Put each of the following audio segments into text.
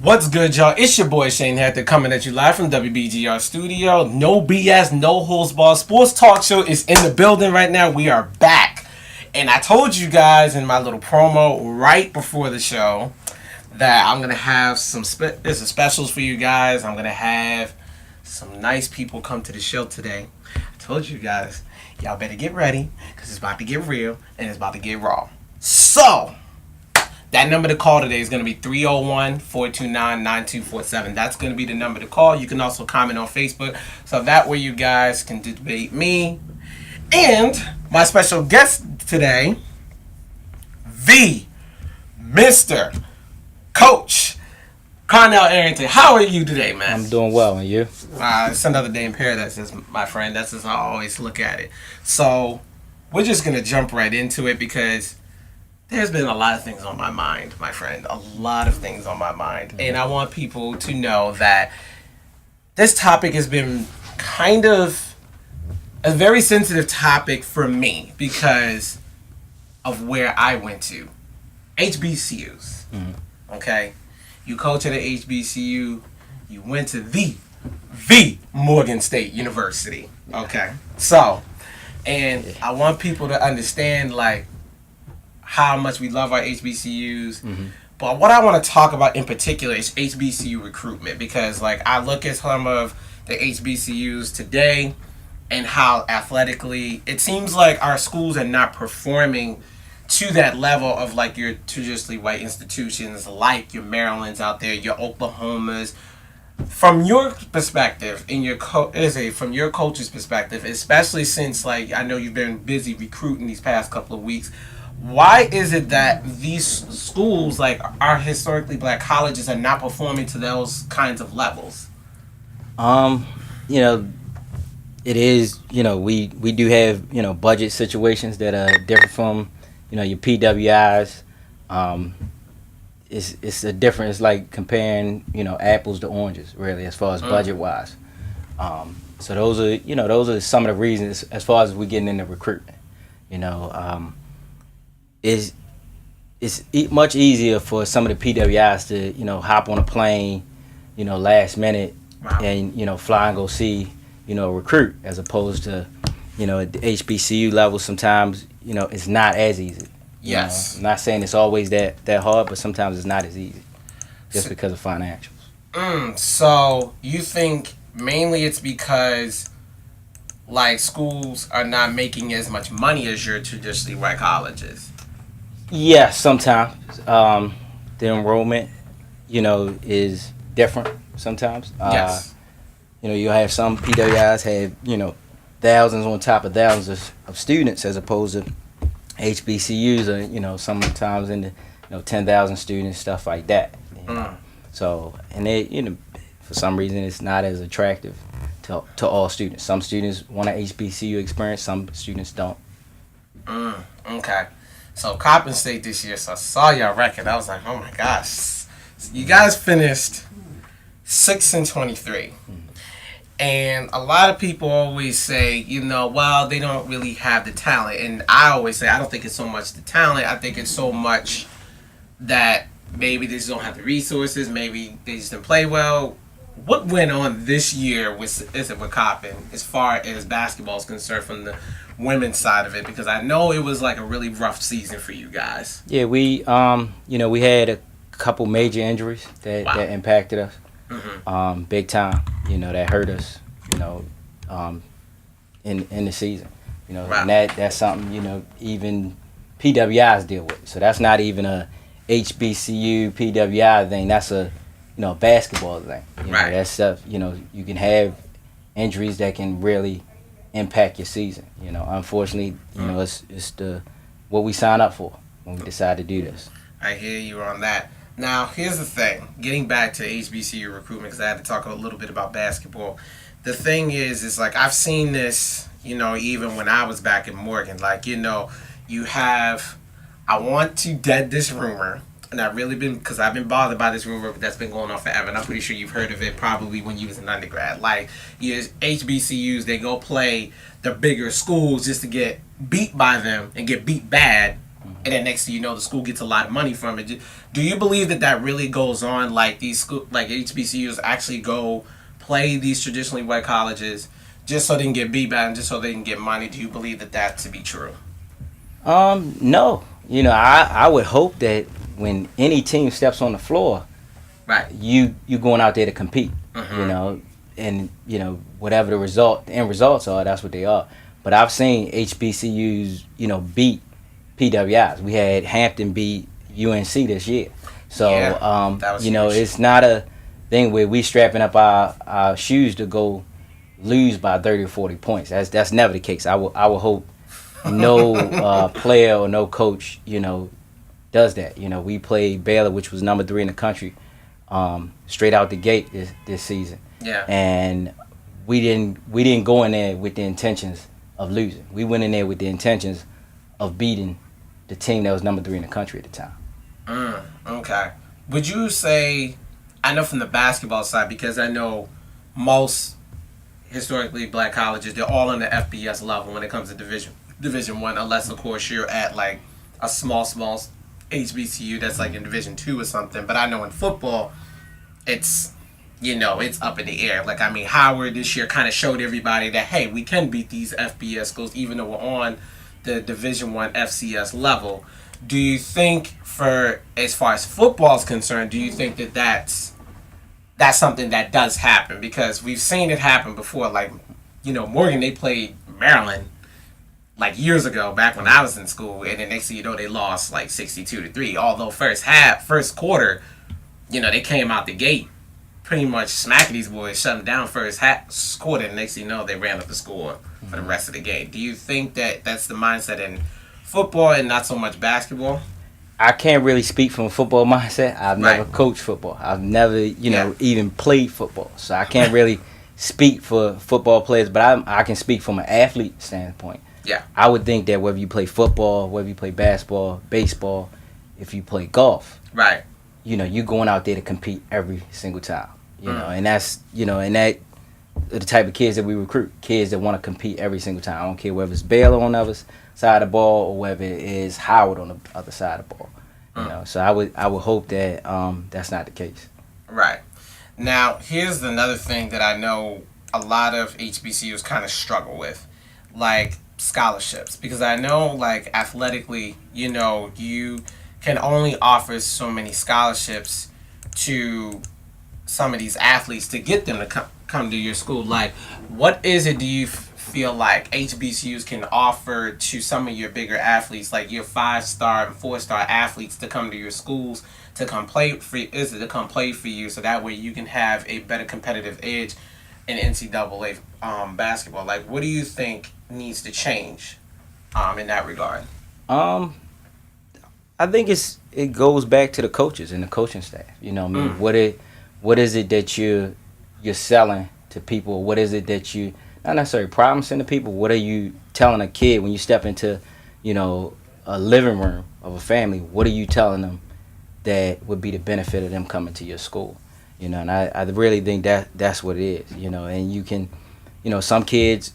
What's good, y'all? It's your boy Shane Hatter coming at you live from WBGR Studio. No BS, no holds barred. Sports Talk Show is in the building right now. We are back. And I told you guys in my little promo right before the show that I'm going to have there's some specials for you guys. I'm going to have some nice people come to the show today. I told you guys, y'all better get ready because it's about to get real and it's about to get raw. So, that number to call today is going to be 301-429-9247. That's going to be the number to call. You can also comment on Facebook. So that way you guys can debate me. And my special guest today, the Mr. Coach Carnell Arrington. How are you today, man? I'm doing well, and you? It's another day in paradise, my friend. That's just how I always look at it. So we're just going to jump right into it because there's been a lot of things on my mind, my friend. A lot of things on my mind. And I want people to know that this topic has been kind of a very sensitive topic for me because of where I went to. HBCUs. Mm-hmm. Okay? You coach at an HBCU. You went to the Morgan State University. Okay? So, and I want people to understand, like, how much we love our HBCUs. Mm-hmm. But what I want to talk about in particular is HBCU recruitment because, like, I look at some of the HBCUs today and how athletically it seems like our schools are not performing to that level of, like, your traditionally white institutions like your Marylands out there, your Oklahomas. From your perspective, from your coach's perspective, especially since, like, I know you've been busy recruiting these past couple of weeks, why is it that these schools, like our historically black colleges, are not performing to those kinds of levels? It is, we do have, budget situations that are different from, your PWIs. It's a difference. It's like comparing, apples to oranges, really, as far as budget-wise. So those are some of the reasons as far as we getting into recruitment, It's much easier for some of the PWIs to, hop on a plane, last minute, wow, and, fly and go see, a recruit, as opposed to, at the HBCU level, sometimes, it's not as easy. Yes. I'm not saying it's always that hard, but sometimes it's not as easy just because of financials. So you think mainly it's because, like, schools are not making as much money as your traditionally white colleges? Yeah, sometimes. The enrollment, is different sometimes. Yes. You'll have some PWIs have, thousands on top of thousands of students as opposed to HBCUs are, sometimes in the, 10,000 students, stuff like that. So, and they, for some reason it's not as attractive to all students. Some students want an HBCU experience, some students don't. Okay. So Coppin State this year, so I saw your record. I was like, oh my gosh. You guys finished 6-23. And a lot of people always say, well, they don't really have the talent. And I always say, I don't think it's so much the talent. I think it's so much that maybe they just don't have the resources. Maybe they just didn't play well. What went on this year with Coppin as far as basketball is concerned from the women's side of it? Because I know it was like a really rough season for you guys. Yeah, we had a couple major injuries that impacted us, big time. That hurt us, in the season. And that's something even PWIs deal with. So that's not even a HBCU PWI thing. That's a basketball thing. Right. That stuff. You can have injuries that can really impact your season. Unfortunately, it's what we sign up for when we decide to do this. I hear you on that. Now, here's the thing. Getting back to HBCU recruitment, because I had to talk a little bit about basketball. The thing is like I've seen this, even when I was back in Morgan. Like, you have, I want to dead this rumor, and I've been bothered by this rumor that's been going on forever, and I'm pretty sure you've heard of it probably when you was an undergrad. Like, HBCUs, they go play the bigger schools just to get beat by them and get beat bad and then next thing you know, the school gets a lot of money from it. Do you believe that that really goes on? Like these school, like HBCUs, actually go play these traditionally white colleges just so they can get beat back and just so they can get money? Do you believe that that to be true? No. I would hope that when any team steps on the floor, Right. you going out there to compete. Mhm. And whatever the end results are, that's what they are. But I've seen HBCUs, beat PWIs. We had Hampton beat UNC this year. So, Yeah, that was huge. it's not a thing where we strapping up our shoes to go lose by 30 or 40 points. That's never the case. I will hope no player or no coach, does that. We played Baylor, which was number 3 in the country, straight out the gate this season. Yeah. And we didn't go in there with the intentions of losing. We went in there with the intentions of beating the team that was number 3 in the country at the time. Okay. Would you say, I know from the basketball side, because I know most historically black colleges, they're all on the FBS level when it comes to Division One, unless of course you're at like a small HBCU that's like in Division Two or something. But I know in football, it's it's up in the air. Like, I mean, Howard this year kind of showed everybody that, hey, we can beat these FBS schools even though we're on the Division One FCS level. Do you think, for as far as football is concerned, do you think that that's something that does happen? Because we've seen it happen before. Like, Morgan, they played Maryland like years ago, back when I was in school, and then next thing you know, they lost like 62-3. Although first quarter, they came out the gate pretty much smacking these boys, shutting them down first quarter, and next thing you know, they ran up the score for the rest of the game. Do you think that that's the mindset in football and not so much basketball? I can't really speak from a football mindset. I've never coached football. I've never, even played football. So I can't really speak for football players, but I can speak from an athlete standpoint. Yeah. I would think that whether you play football, whether you play basketball, baseball, if you play golf, right, you're going out there to compete every single time. And that's, and that the type of kids that we recruit, kids that want to compete every single time. I don't care whether it's Baylor on the other side of the ball or whether it is Howard on the other side of the ball. So I would hope that that's not the case. Right. Now, here's another thing that I know a lot of HBCUs kind of struggle with, like scholarships. Because I know, like, athletically, you can only offer so many scholarships to some of these athletes to get them to come to your school. Like, what is it do you feel like HBCUs can offer to some of your bigger athletes, like your 5-star and 4-star athletes, to come to your schools to come play for you? Is it to come play for you so that way you can have a better competitive edge in NCAA basketball? Like, what do you think needs to change in that regard? I think it goes back to the coaches and the coaching staff. What is it that you're selling to people? What is it that you not necessarily promising to people? What are you telling a kid when you step into, a living room of a family? What are you telling them that would be the benefit of them coming to your school? And I really think that's what it is. And you can, some kids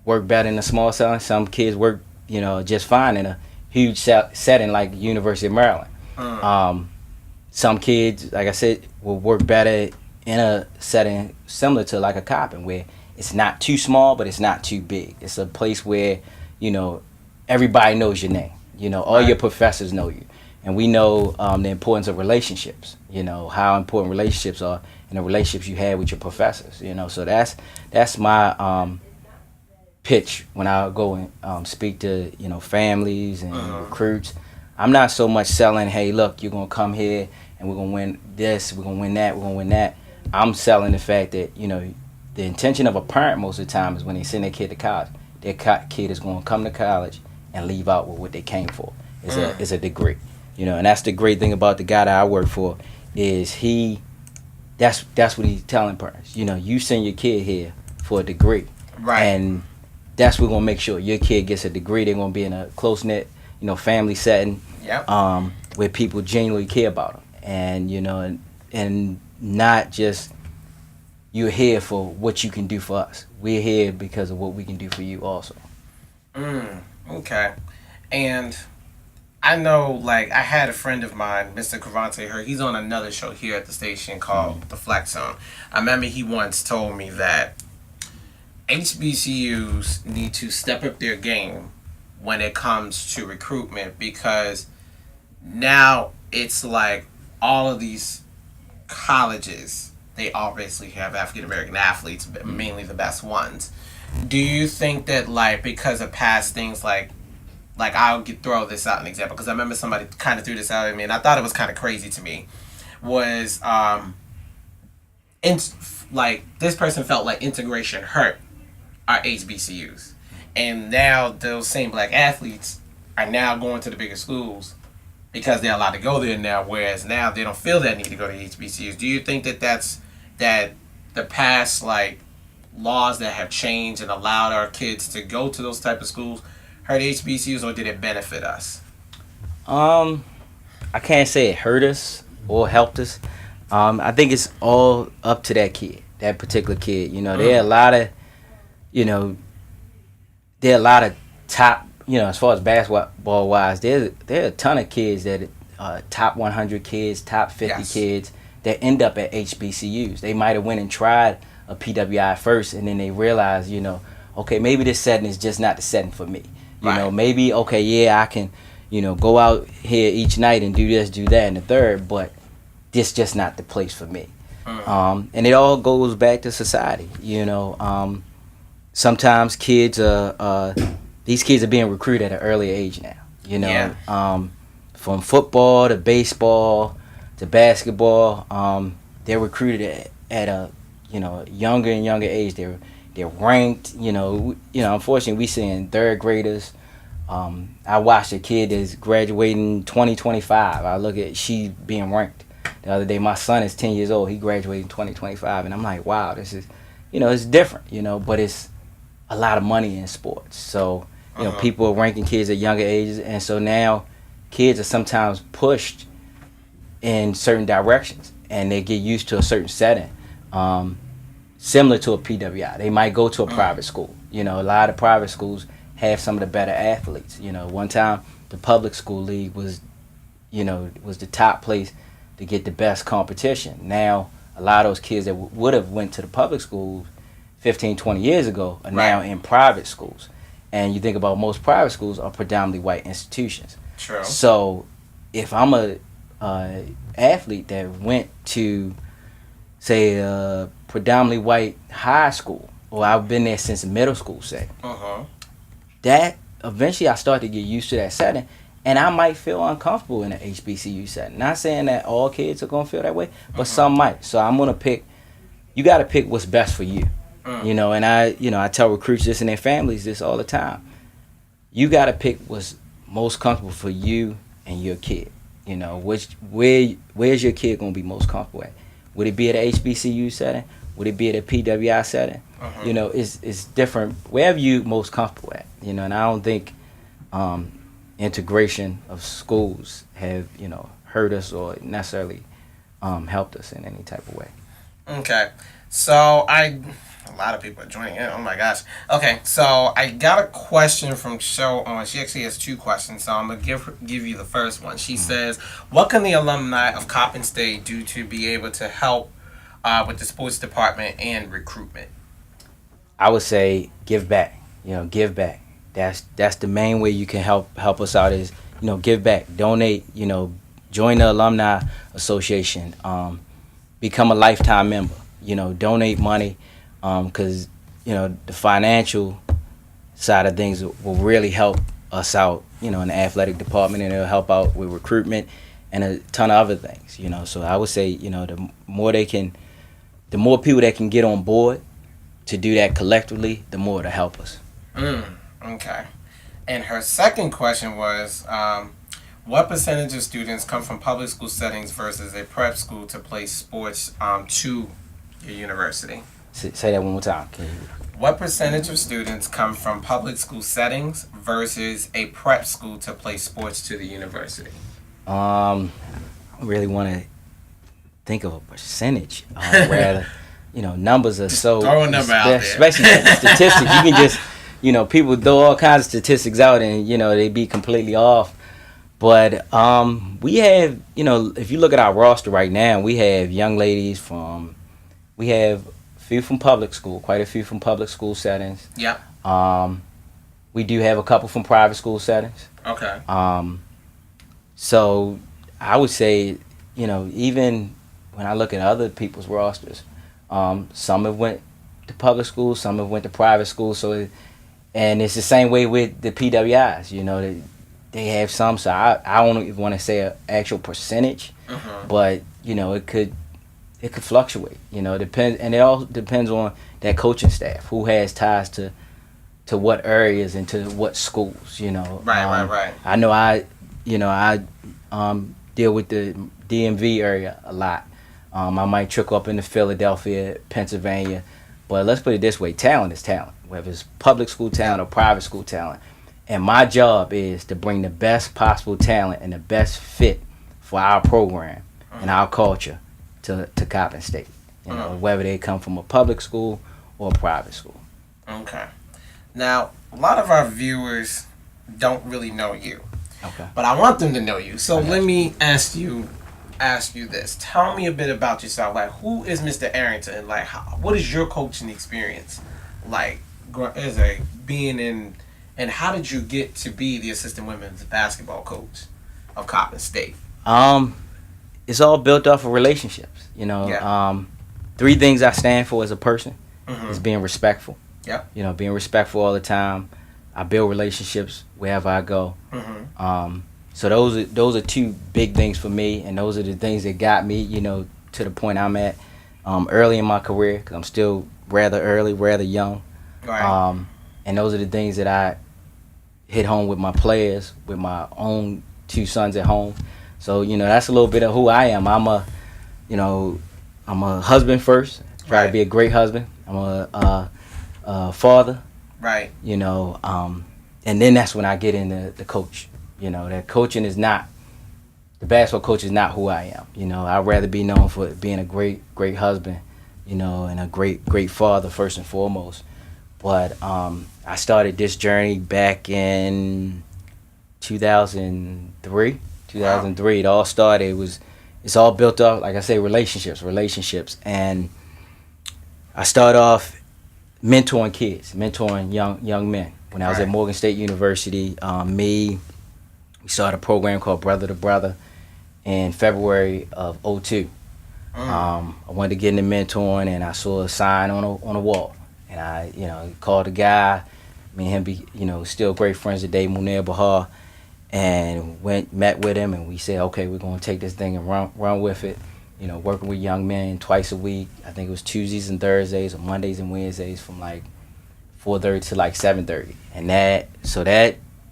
work better in a small setting. Some kids work, just fine in a huge setting like University of Maryland. Some kids, like I said, will work better in a setting similar to like a Coppin, where it's not too small, but it's not too big. It's a place where, everybody knows your name. All your professors know you. And we know the importance of relationships, how important relationships are and the relationships you have with your professors, So that's my pitch when I go and speak to, families and recruits. I'm not so much selling, hey, look, you're going to come here and we're going to win this, we're going to win that, we're going to win that. I'm selling the fact that, the intention of a parent most of the time is when they send their kid to college, their kid is going to come to college and leave out with what they came for. It's a degree. And that's the great thing about the guy that I work for is that's what he's telling parents. You send your kid here for a degree. Right. And that's what we're going to make sure your kid gets a degree. They're going to be in a close-knit, family setting. Yep. Where people genuinely care about them. And, and not just you're here for what you can do for us. We're here because of what we can do for you also. Okay. And I know, like, I had a friend of mine, Mr. Cravante, he's on another show here at the station called The Flex Zone. I remember he once told me that HBCUs need to step up their game when it comes to recruitment, because now it's like all of these colleges, they obviously have African American athletes, but mainly the best ones. Do you think that, like, because of past things, like throw this out an example, because I remember somebody kind of threw this out at me and I thought it was kind of crazy to me, was like, this person felt like integration hurt our HBCUs, and now those same black athletes are now going to the bigger schools because they're allowed to go there now, whereas now they don't feel that need to go to HBCUs. Do you think that that the past, like, laws that have changed and allowed our kids to go to those type of schools hurt HBCUs, or did it benefit us? I can't say it hurt us or helped us. I think it's all up to that particular kid. There are a lot of, top, as far as basketball wise, there are a ton of kids that top 100 kids, top 50 Yes. kids that end up at HBCUs. They might have went and tried a PWI first, and then they realize, okay, maybe this setting is just not the setting for me. Right. Maybe, okay, yeah, I can, go out here each night and do this, do that, and the third, but this just not the place for me. And it all goes back to society. Sometimes kids these kids are being recruited at an early age now. From football to baseball to basketball, they're recruited at a younger and younger age. They're ranked. Unfortunately, we seeing third graders. I watched a kid that's graduating 2025. I look at she being ranked. The other day, my son is 10 years old. He graduated in 2025, and I'm like, wow, this is, it's different, but it's a lot of money in sports. So, people are ranking kids at younger ages, and so now kids are sometimes pushed in certain directions, and they get used to a certain setting, similar to a PWI. They might go to a private school. A lot of private schools have some of the better athletes. One time the public school league was the top place to get the best competition. Now, a lot of those kids that would have went to the public schools 15, 20 years ago are now in private schools. And you think about, most private schools are predominantly white institutions. True. So if I'm a athlete that went to, say, a predominantly white high school, or I've been there since middle school, say, that eventually I start to get used to that setting, and I might feel uncomfortable in an HBCU setting. Not saying that all kids are going to feel that way, but some might. So I'm going to pick, you got to pick what's best for you. And I tell recruits this and their families this all the time. You got to pick what's most comfortable for you and your kid. Where's your kid going to be most comfortable at? Would it be at an HBCU setting? Would it be at a PWI setting? It's different wherever you most comfortable at. And I don't think integration of schools have hurt us or necessarily helped us in any type of way. Okay, so a lot of people are joining in. Oh my gosh. Okay, so I got a question from Show On. She actually has two questions, so I'm gonna give you the first one. She says, "What can the alumni of Coppin State do to be able to help with the sports department and recruitment?" I would say give back. Give back. That's the main way you can help us out is give back, donate. Join the alumni association. Become a lifetime member. Donate money. Because the financial side of things will really help us out, in the athletic department, and it'll help out with recruitment and a ton of other things. So I would say, the more people that can get on board to do that collectively, the more it'll help us. Okay. And her second question was, what percentage of students come from public school settings versus a prep school to play sports to your university? Say that one more time. What percentage of students come from public school settings versus a prep school to play sports to the university? I really want to think of a percentage. Rather, numbers are so. Throw a number out there. Especially statistics. You can just, people throw all kinds of statistics out and, they be completely off. But we have, if you look at our roster right now, we have young ladies we have a few from public school, quite a few from public school settings. Yeah. We do have a couple from private school settings. Okay. So I would say, even when I look at other people's rosters, some have went to public school, some have went to private school. And it's the same way with the PWIs. They have some. So I don't even want to say an actual percentage, but it could fluctuate. Depends, and it all depends on that coaching staff who has ties to what areas and to what schools. Right. I know I deal with the DMV area a lot. I might trickle up into Philadelphia, Pennsylvania, but let's put it this way: talent is talent, whether it's public school talent or private school talent. And my job is to bring the best possible talent and the best fit for our program and our culture to Coppin State. Whether they come from a public school or a private school. Okay. Now, a lot of our viewers don't really know you. Okay. But I want them to know you. So let me ask you this. Tell me a bit about yourself. Like, who is Mr. Arrington? Like, what is your coaching experience like as being in, and how did you get to be the assistant women's basketball coach of Coppin State? It's all built off of relationships. Yeah. 3 things I stand for as a person is being respectful. Yeah. Being respectful all the time. I build relationships wherever I go. So those are 2 big things for me, and those are the things that got me, to the point I'm at early in my career, because I'm still rather early, rather young. Right. And those are the things that I hit home with my players, with my own 2 sons at home. So that's a little bit of who I am. I'm a husband first. Try to be a great husband. I'm a father. Right. And then that's when I get into the coach. That coaching is not, the basketball coach is not who I am. I'd rather be known for being a great husband, and a great father first and foremost. But I started this journey back in 2003. 2003, It all started. It's all built up, like I say, relationships. And I started off mentoring kids, mentoring young men. When I was at Morgan State University, we started a program called Brother to Brother in February of 2002. I wanted to get into mentoring, and I saw a sign on a wall. And I, called a guy. Me and him be, still great friends today, Munir Bahar. And met with him, and we said, okay, we're going to take this thing and run with it. Working with young men twice a week. I think it was Tuesdays and Thursdays, or Mondays and Wednesdays, from like 4:30 to like 7:30. And that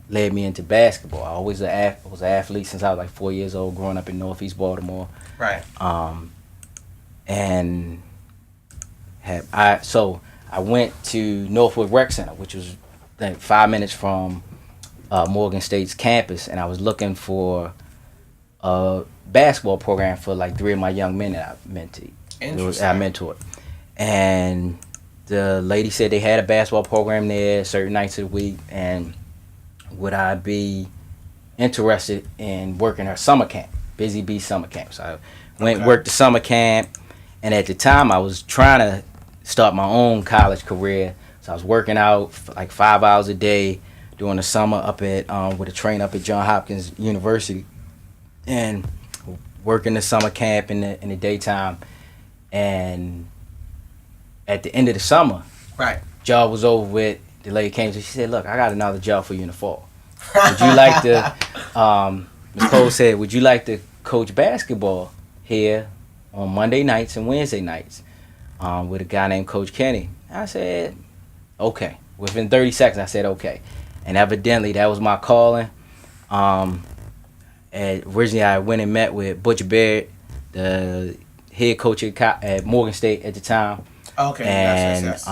led me into basketball. I always was an athlete since I was like 4 years old, growing up in Northeast Baltimore. Right. And I went to Northwood Rec Center, which was like 5 minutes from Morgan State's campus, and I was looking for a basketball program for like 3 of my young men that I mentored. And the lady said they had a basketball program there certain nights of the week, and would I be interested in working her summer camp, Busy Bee summer camp. So I went and worked the summer camp, and at the time I was trying to start my own college career, so I was working out for like 5 hours a day during the summer up at with a train up at Johns Hopkins University, and working the summer camp in the daytime. And at the end of the summer, job was over with. The lady came to me, she said, "Look, I got another job for you in the fall. Would you like to?" Ms. Cole said, "Would you like to coach basketball here on Monday nights and Wednesday nights with a guy named Coach Kenny?" I said, "Okay." Within 30 seconds, I said, "Okay." And evidently, that was my calling. Originally, I went and met with Butcher Baird, the head coach at Morgan State at the time. Okay. And yes.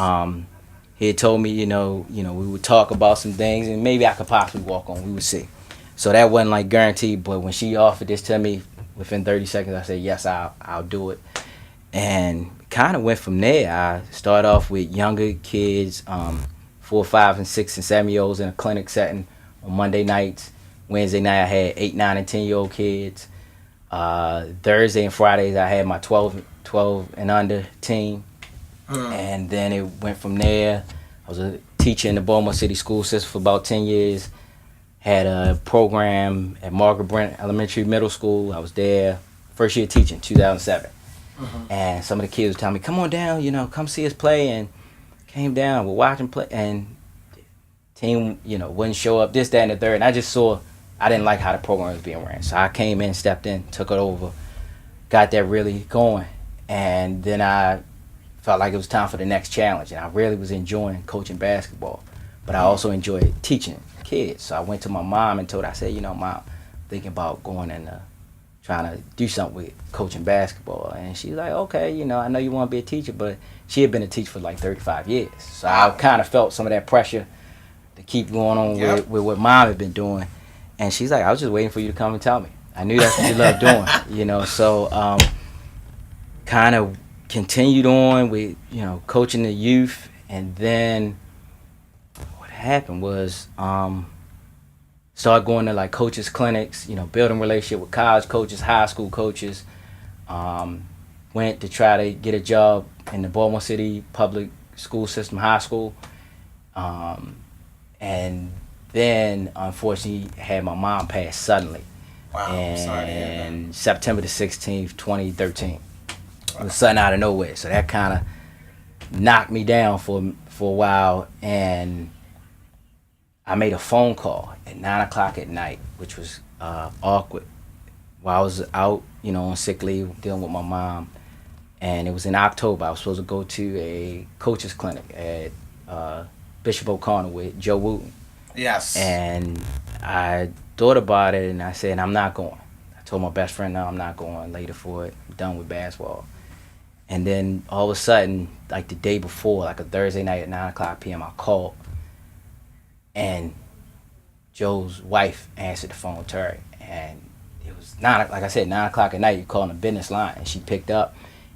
he had told me, we would talk about some things, and maybe I could possibly walk on. We would see. So that wasn't like guaranteed. But when she offered this to me, within 30 seconds, I said, "Yes, I'll do it." And kind of went from there. I started off with younger kids, 4, 5, and 6, and 7 year olds in a clinic setting on Monday nights. Wednesday night I had 8, 9, and 10-year-old kids. Thursday and Fridays I had my 12 and under team. And then it went from there. I was a teacher in the Baltimore City school system for about 10 years. Had a program at Margaret Brent Elementary Middle School. I was there first year teaching, 2007. And some of the kids would tell me, come on down, come see us play. And came down, we're watching play. And team, wouldn't show up, this, that, and the third. And I just saw, I didn't like how the program was being ran. So I came in, stepped in, took it over, got that really going. And then I felt like it was time for the next challenge, and I really was enjoying coaching basketball, but I also enjoyed teaching kids. So I went to my mom and told her, I said, Mom, I'm thinking about going and trying to do something with coaching basketball. And she's like, okay, I know you want to be a teacher, but she had been a teacher for like 35 years. So I kind of felt some of that pressure to keep going on with what Mom had been doing. And she's like, I was just waiting for you to come and tell me. I knew that's what you loved doing, So kind of continued on with coaching the youth. And then what happened was started going to like coaches clinics, building relationship with college coaches, high school coaches. Went to try to get a job in the Baltimore City public school system, high school. And then unfortunately had my mom pass suddenly. Wow, I'm sorry to hear that. And September the 16th, 2013. It was sudden out of nowhere, so that kind of knocked me down for a while. And I made a phone call at 9 o'clock at night, which was awkward. While I was out, on sick leave, dealing with my mom, and it was in October. I was supposed to go to a coach's clinic at Bishop O'Connell with Joe Wooten. Yes. And I thought about it, and I said, I'm not going. I told my best friend, no, I'm not going later for it. I'm done with basketball. And then all of a sudden, like the day before, like a Thursday night at 9 o'clock p.m., I called. And Joe's wife answered the phone, Terry. And it was 9 o'clock at night, you calling the business line. And she picked up,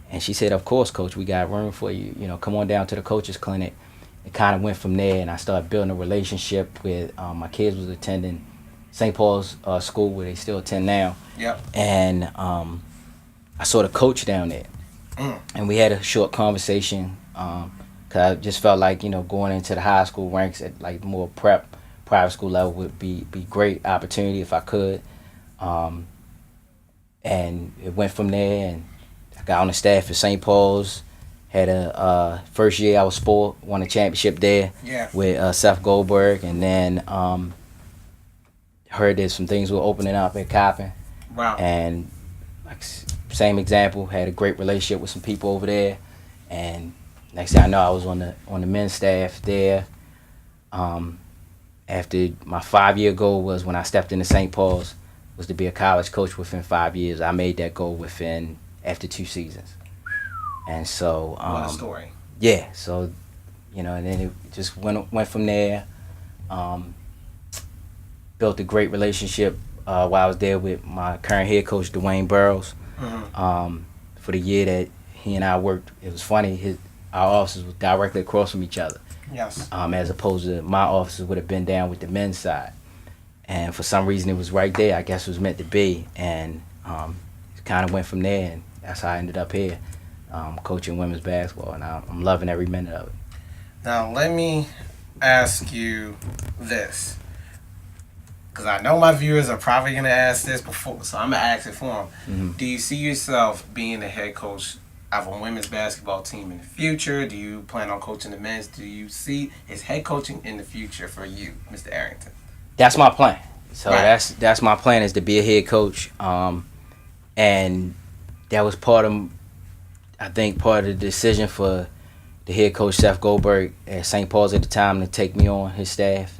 and she said, of course, Coach, we got room for you. Come on down to the coach's clinic. It kind of went from there, and I started building a relationship with, my kids was attending St. Paul's school, where they still attend now. Yep. And I saw the coach down there. And we had a short conversation, because I just felt like, going into the high school ranks at like more private school level would be great opportunity if I could. And it went from there, and I got on the staff at St. Paul's. Had a first year I was spoiled, won a championship there with Seth Goldberg, and then heard that some things were opening up at Coppin. Wow. And like same example, had a great relationship with some people over there, and next thing I know, I was on the men's staff there. After my 5-year goal was when I stepped into St. Paul's, was to be a college coach within 5 years. I made that goal after 2 seasons. And so what a story. Yeah, so and then it just went from there. Built a great relationship while I was there with my current head coach, Dwayne Burrows. For the year that he and I worked, it was funny. Our offices were directly across from each other. Yes. As opposed to my offices would have been down with the men's side, and for some reason it was right there. I guess it was meant to be, and it kind of went from there, and that's how I ended up here, coaching women's basketball, and I'm loving every minute of it. Now let me ask you this, because I know my viewers are probably going to ask this before, so I'm going to ask it for them. Mm-hmm. Do you see yourself being the head coach of a women's basketball team in the future? Do you plan on coaching the men's? Do you see is head coaching in the future for you, Mr. Arrington? That's my plan. So right. that's my plan, is to be a head coach, and that was part of the decision for the head coach Seth Goldberg at St. Paul's at the time to take me on his staff.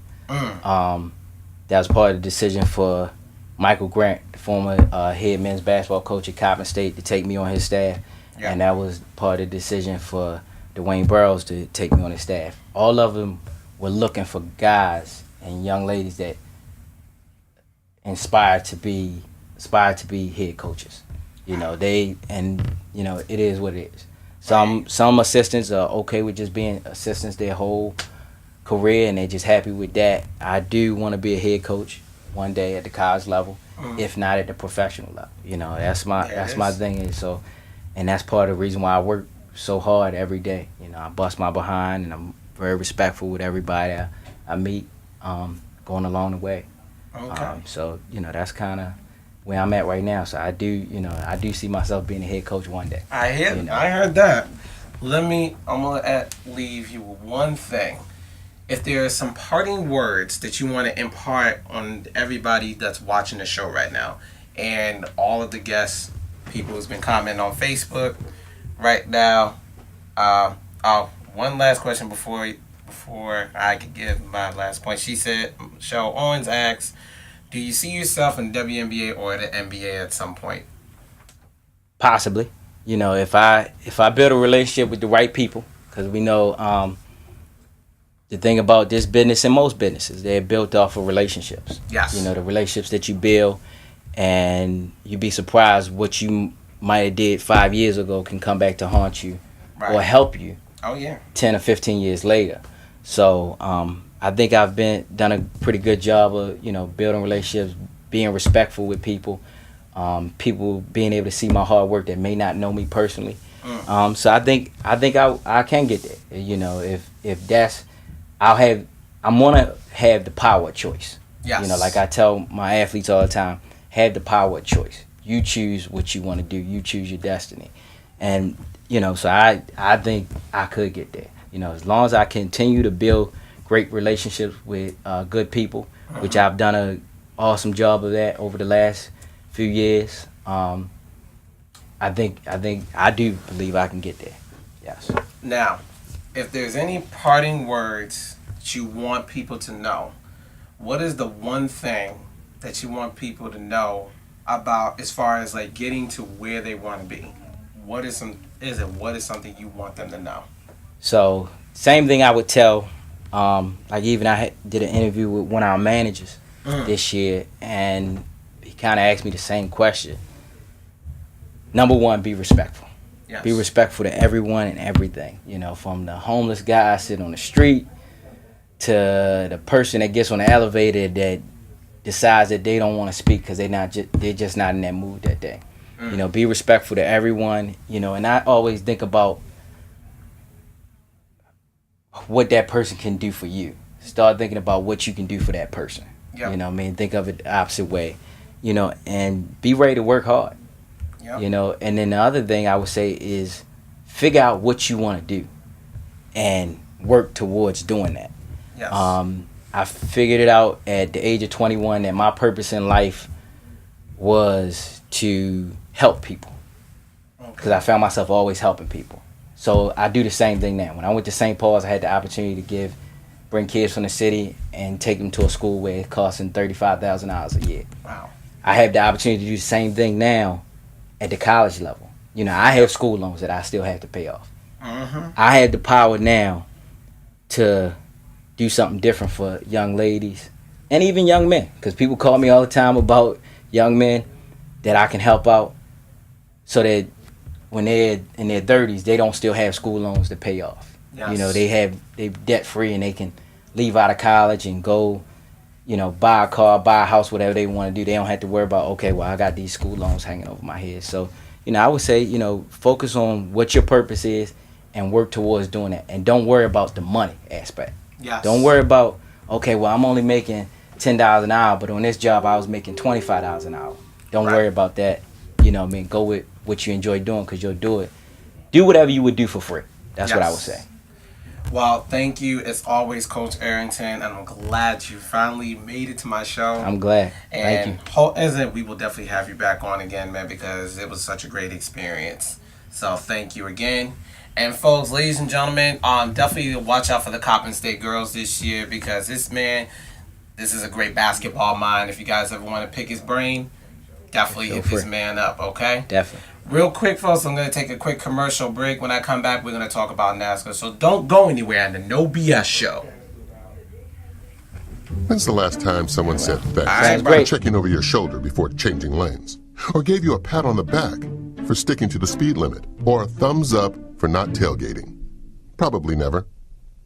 That was part of the decision for Michael Grant, the former head men's basketball coach at Coppin State, to take me on his staff. Yeah. And that was part of the decision for Dwayne Burrows to take me on his staff. All of them were looking for guys and young ladies that aspire to be head coaches. It is what it is. Some assistants are okay with just being assistants their whole career, and they're just happy with that. I do want to be a head coach. one day at the college level, if not at the professional level. You know, that's my thing. And so, and that's part of the reason why I work so hard every day. You know, I bust my behind, and I'm very respectful with everybody I meet going along the way. Okay. So, you know, that's kind of where I'm at right now. So I do see myself being a head coach one day. I heard that. I'm gonna leave you with one thing. If there are some parting words that you want to impart on everybody that's watching the show right now, and all of the guests, people who's been commenting on Facebook right now, one last question before I could give my last point. She said, Michelle Owens asks, do you see yourself in WNBA or the NBA at some point? Possibly. You know, if I build a relationship with the right people, because we know the thing about this business and most businesses, they're built off of relationships. Yes. You know, the relationships that you build, and you'd be surprised what you might have did 5 years ago can come back to haunt you or help you. Oh yeah. 10 or 15 years later. So I think I've done a pretty good job of, you know, building relationships, being respectful with people, people being able to see my hard work that may not know me personally. So I think I can get there. You know, if that's, I'm gonna have the power of choice. Yes. You know, like I tell my athletes all the time, have the power of choice. You choose what you want to do. You choose your destiny. And, you know, so I think I could get there. You know, as long as I continue to build great relationships with good people, which I've done an awesome job of that over the last few years. I do believe I can get there. Yes. Now, if there's any parting words that you want people to know, what is the one thing that you want people to know about as far as like getting to where they want to be? What is something you want them to know? So same thing I would tell, like even I did an interview with one of our managers this year, and he kind of asked me the same question. Number one, be respectful. Yes. Be respectful to everyone and everything. You know, from the homeless guy sitting on the street to the person that gets on the elevator that decides that they don't want to speak because they're just not in that mood that day. You know, be respectful to everyone. You know, and I always think about what that person can do for you. Start thinking about what you can do for that person. Yep. You know, I mean, think of it the opposite way. You know, and be ready to work hard. Yep. You know, and then the other thing I would say is figure out what you want to do and work towards doing that. Yes. I figured it out at the age of 21 that my purpose in life was to help people, because I found myself always helping people. So I do the same thing now. When I went to St. Paul's, I had the opportunity to bring kids from the city and take them to a school where it costs them $35,000 a year. Wow. I have the opportunity to do the same thing now at the college level. You know, I have school loans that I still have to pay off. I have the power now to do something different for young ladies and even young men, because people call me all the time about young men that I can help out so that when they're in their 30s, they don't still have school loans to pay off. Yes. You know, they're debt free and they can leave out of college and go, you know, buy a car, buy a house, whatever they want to do. They don't have to worry about, okay, well, I got these school loans hanging over my head. So, you know, I would say, you know, focus on what your purpose is and work towards doing that. And don't worry about the money aspect. Yes. Don't worry about, okay, well, I'm only making $10 an hour, but on this job, I was making $25 an hour. Don't worry about that. You know what I mean? Go with what you enjoy doing, because you'll do it. Do whatever you would do for free. That's what I would say. Well, thank you as always, Coach Arrington, and I'm glad you finally made it to my show. I'm glad. And thank you. We will definitely have you back on again, man, because it was such a great experience. So thank you again. And folks, ladies and gentlemen, definitely watch out for the Coppin State girls this year, because this is a great basketball mind. If you guys ever want to pick his brain, definitely hit this man up, okay? Definitely. Real quick, folks, I'm going to take a quick commercial break. When I come back, we're going to talk about NASCAR. So don't go anywhere on the No BS show. When's the last time someone said thanks for checking over your shoulder before changing lanes? Or gave you a pat on the back for sticking to the speed limit? Or a thumbs up for not tailgating? Probably never.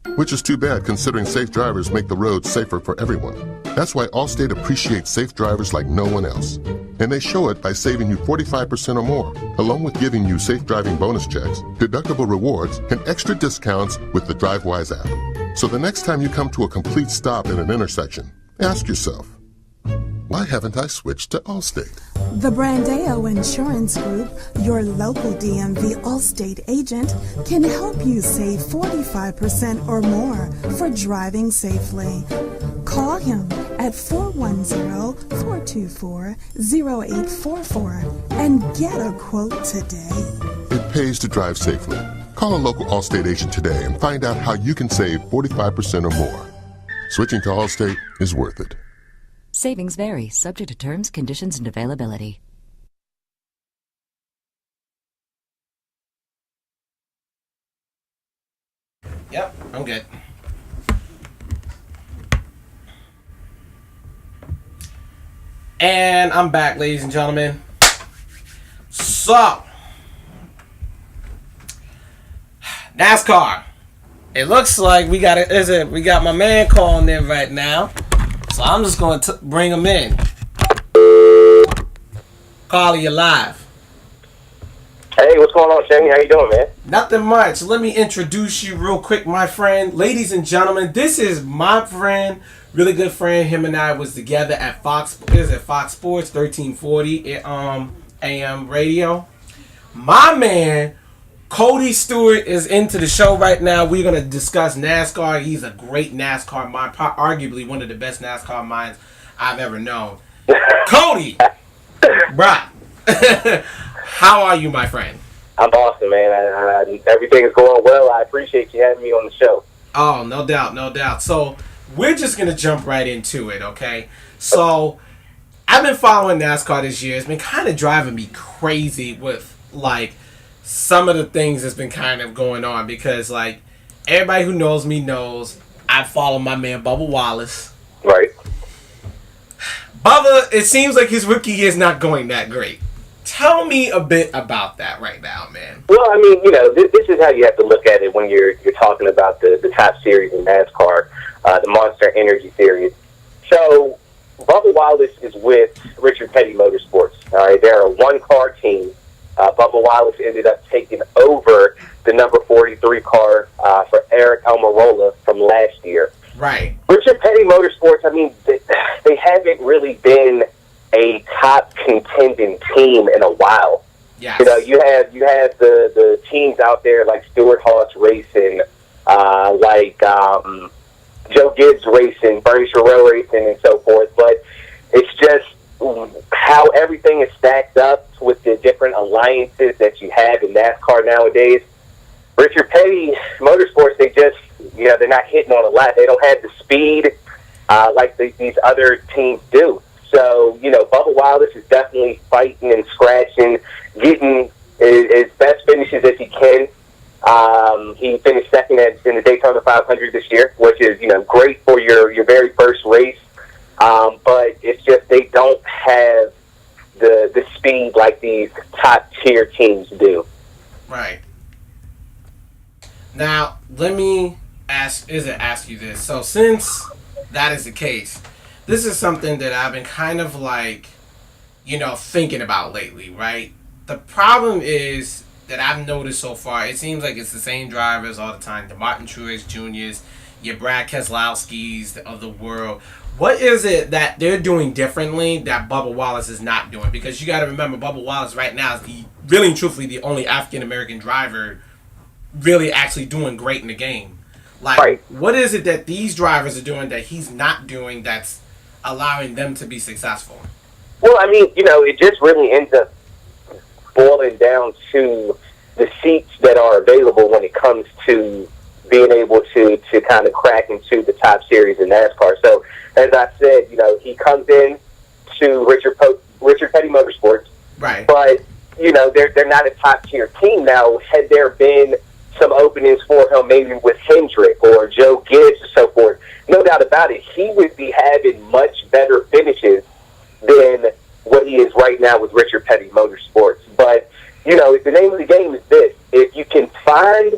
Which is too bad considering safe drivers make the roads safer for everyone. That's why Allstate appreciates safe drivers like no one else. And they show it by saving you 45% or more, along with giving you safe driving bonus checks, deductible rewards, and extra discounts with the DriveWise app. So the next time you come to a complete stop at an intersection, ask yourself, why haven't I switched to Allstate? The Brandeo Insurance Group, your local DMV Allstate agent, can help you save 45% or more for driving safely. Call him at 410-424-0844 and get a quote today. It pays to drive safely. Call a local Allstate agent today and find out how you can save 45% or more. Switching to Allstate is worth it. Savings vary, subject to terms, conditions, and availability. Yep, I'm good. And I'm back, ladies and gentlemen. So, NASCAR. It looks like we got we got my man calling in right now. So I'm just going to bring him in. Carly, you're live. Hey, what's going on, Shane? How you doing, man? Nothing much. Let me introduce you real quick, my friend. Ladies and gentlemen, this is my friend, really good friend. Him and I was together at Fox Sports 1340 AM radio. My man, Cody Stewart, is into the show right now. We're going to discuss NASCAR. He's a great NASCAR mind, arguably one of the best NASCAR minds I've ever known. Cody, bruh, how are you, my friend? I'm awesome, man. Everything is going well. I appreciate you having me on the show. Oh, no doubt, no doubt. So we're just going to jump right into it, okay? So I've been following NASCAR this year. It's been kind of driving me crazy with, like, some of the things that's been kind of going on because, like, everybody who knows me knows I follow my man Bubba Wallace. Right. Bubba, it seems like his rookie year is not going that great. Tell me a bit about that right now, man. Well, I mean, this is how you have to look at it when you're talking about the top series in NASCAR, the Monster Energy Series. So, Bubba Wallace is with Richard Petty Motorsports. All right, they're a one-car team. Bubba Wallace ended up taking over the number 43 car for Eric Almirola from last year. Right. Richard Petty Motorsports, I mean, they haven't really been a top contending team in a while. Yes. You have the teams out there like Stewart Haas Racing, like Joe Gibbs Racing, Bernie Sherrill Racing, and so forth. But it's just how everything is stacked up with the different alliances that you have in NASCAR nowadays. Richard Petty Motorsports, they just, they're not hitting on a lot. They don't have the speed like these other teams do. So, Bubba Wallace is definitely fighting and scratching, getting his best finishes as he can. He finished second in the Daytona 500 this year, which is, great for your very first race. But it's just they don't have the speed like these top-tier teams do. Right. Now, let me ask you this. So since that is the case, this is something that I've been kind of like, thinking about lately, right? The problem is that I've noticed so far, it seems like it's the same drivers all the time. The Martin Truex Jr.'s, your Brad Keselowski's of the world. What is it that they're doing differently that Bubba Wallace is not doing? Because you got to remember, Bubba Wallace right now is really and truthfully the only African-American driver really actually doing great in the game. Like, right. What is it that these drivers are doing that he's not doing that's allowing them to be successful? Well, I mean, it just really ends up boiling down to the seats that are available when it comes to being able to kind of crack into the top series in NASCAR. So, as I said, he comes in to Richard Petty Motorsports. Right. But, they're not a top-tier team now. Had there been some openings for him, maybe with Hendrick or Joe Gibbs or so forth, no doubt about it, he would be having much better finishes than what he is right now with Richard Petty Motorsports. But, the name of the game is this. If you can find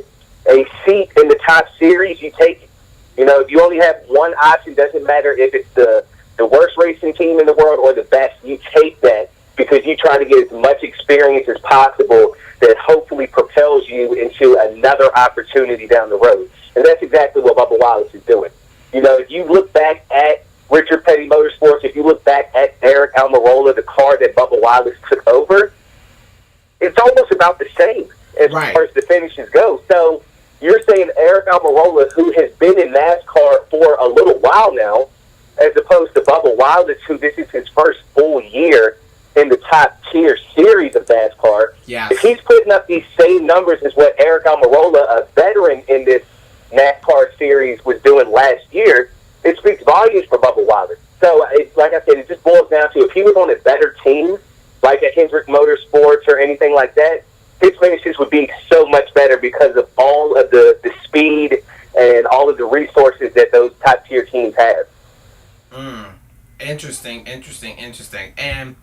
a seat in the top series, you take it. You know, if you only have one option, doesn't matter if it's the worst racing team in the world or the best, you take that because you try to get as much experience as possible that hopefully propels you into another opportunity down the road. And that's exactly what Bubba Wallace is doing. You know, if you look back at Richard Petty Motorsports, if you look back at Eric Almirola, the car that Bubba Wallace took over, it's almost about the same as far as the finishes go. So you're saying Eric Almirola, who has been in NASCAR for a little while now, as opposed to Bubba Wallace, who this is his first full year in the top-tier series of NASCAR. Yes. If he's putting up these same numbers as what Eric Almirola, a veteran in this NASCAR series, was doing last year, it speaks volumes for Bubba Wallace. So, like I said, it just boils down to if he was on a better team, like a Hendrick Motorsports or anything like that, his finishes would be so much better because of all of the speed and all of the resources that those top-tier teams have. Interesting. And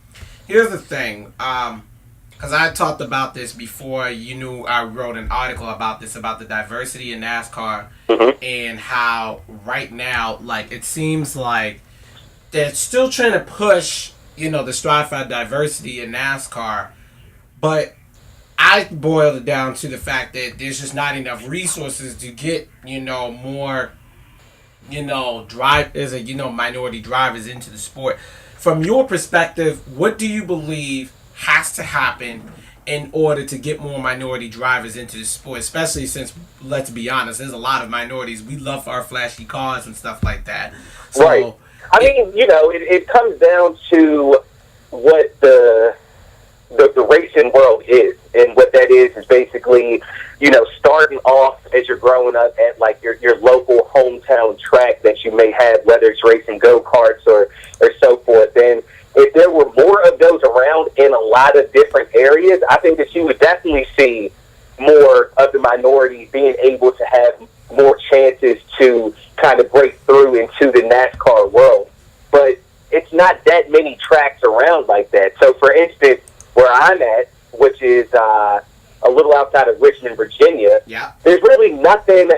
here's the thing, because I talked about this before you knew I wrote an article about this, about the diversity in NASCAR, and how right now, like, it seems like they're still trying to push, you know, the strive for diversity in NASCAR, but I boiled it down to the fact that there's just not enough resources to get, you know, more, you know, minority drivers into the sport. From your perspective, what do you believe has to happen in order to get more minority drivers into the sport? Especially since, let's be honest, there's a lot of minorities. We love our flashy cars and stuff like that. So, right. I mean, you know, it comes down to what the racing world is, and what that is basically, you know, starting off as you're growing up at like your local hometown track that you may have, whether it's racing go-karts or so forth. And if there were more of those around in a lot of different areas, I think that you would definitely see more of the minority being able to have more chances to kind of break through into the NASCAR world. But it's not that many tracks around like that. So, for instance, where I'm at, which is a little outside of Richmond, Virginia, there's really nothing.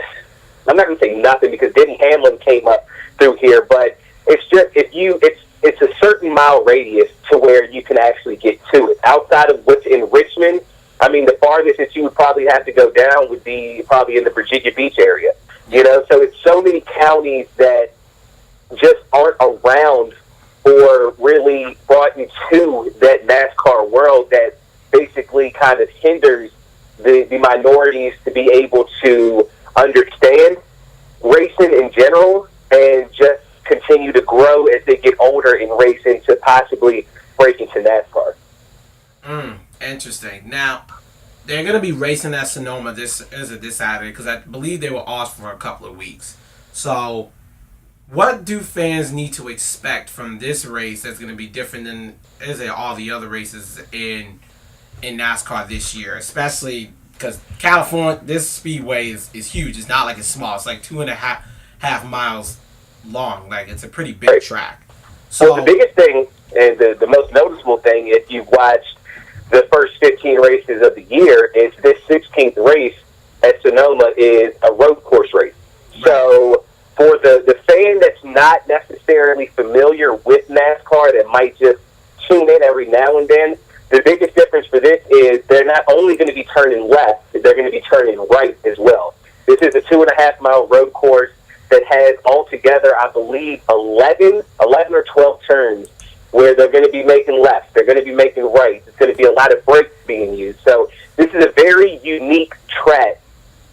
I'm not going to say nothing because Denny Hamlin came up through here, but it's just it's a certain mile radius to where you can actually get to it. Outside of what's in Richmond, I mean, the farthest that you would probably have to go down would be probably in the Virginia Beach area. You know, so it's so many counties that just aren't around or really brought into that NASCAR world that basically kind of hinders the minorities to be able to understand racing in general and just continue to grow as they get older in racing to possibly break into NASCAR. Interesting. Now, they're going to be racing at Sonoma this Saturday because I believe they were off for a couple of weeks. So, what do fans need to expect from this race that's going to be different than all the other races in NASCAR this year? Especially because California, this speedway is huge. It's not like it's small. It's like 2.5 miles long. Like, it's a pretty big track. So the biggest thing and the most noticeable thing, if you've watched the first 15 races of the year, is this 16th race at Sonoma is a road course race. Right. So for the fan that's not necessarily familiar with NASCAR, that might just tune in every now and then, the biggest difference for this is they're not only going to be turning left, they're going to be turning right as well. This is a 2.5 mile road course that has altogether, I believe, 11 or 12 turns where they're going to be making left, they're going to be making right. There's going to be a lot of brakes being used. So this is a very unique track